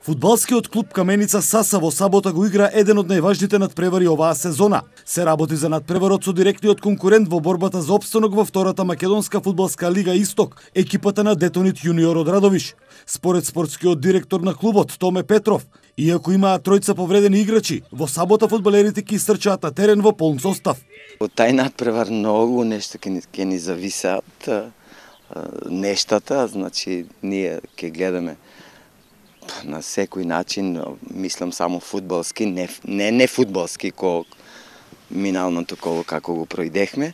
Фудбалскиот клуб Каменица Саса во сабота го игра еден од најважните надпревари оваа сезона. Се работи за надпреварот со директниот конкурент во борбата за опстанок во втората македонска фудбалска лига Исток, екипата на Детонит Јуниор од Радовиш. Според спортскиот директор на клубот Томе Петров, иако имаат тројца повредени играчи, во сабота фудбалерите ќе истрчаат на терен во полн состав. Од тај надпревар многу нешто ќе ни зависат нештата, значи ние ќе гледаме на секој начин, мислам само фудбалски, не фудбалски ко миналното коло како го проидехме.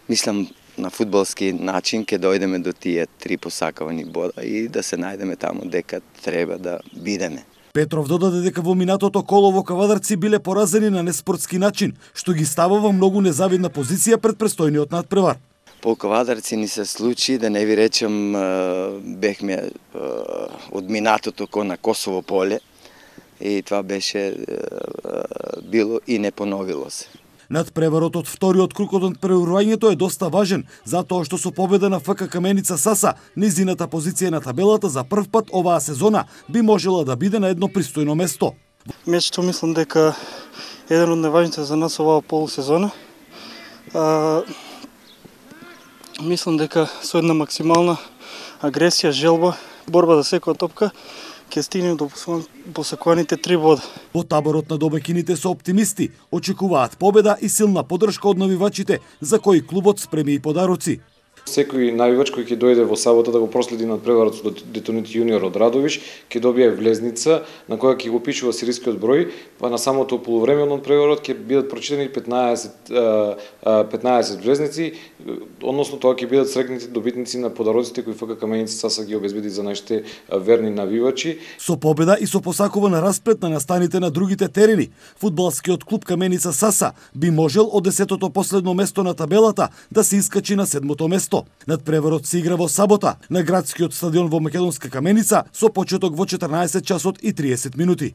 Мислам на фудбалски начин ќе дојдеме до тие 3 посакавани бода и да се најдеме таму дека треба да бидеме. Петров додаде дека во минатото коло во Кавадарци биле поразени на неспортски начин, што ги става во многу незавидна позиција пред престојниот надпревар. По Кавадарци ни се случи, да не ви речем, бехме од минатото ко на Косово поле и това беше било и не поновило се. Надпреварот од вториот круг од надпреварувањето е доста важен, затоа што со победа на ФК Каменица Саса, низината позиција на табелата за прв пат оваа сезона би можела да биде на едно пристојно место. Мечто мислам дека еден од најважните за нас оваа полусезона. Мислам дека со една максимална агресија, желба, борба за секоја топка ќе стигнем до посакуваните 3 бода. Во таборот на добекините се оптимисти, очекуваат победа и силна поддршка од навивачите, за кои клубот спреми и подароци. Секој навивач кој ќе дојде во сабота да го проследи надпреварот со Детонит Јуниор од Радовиш, ќе добие влезница на која ќе го пишува серискиот број, па на самото полувреме од надпреварот ќе бидат прочитани 15 влезници, односно тоа ќе бидат срекнати добитници на подароците кои ФК Каменица Саса ги обезбеди за нашите верни навивачи. Со победа и со посакуван расплет на настаните на другите терени, фудбалскиот клуб Каменица Саса би можел од 10-тото последно место на табелата да се искачи на 7-то место. Надпреварот се игра во сабота на градскиот стадион во македонска Каменица со почеток во 14 часот и 30 минути.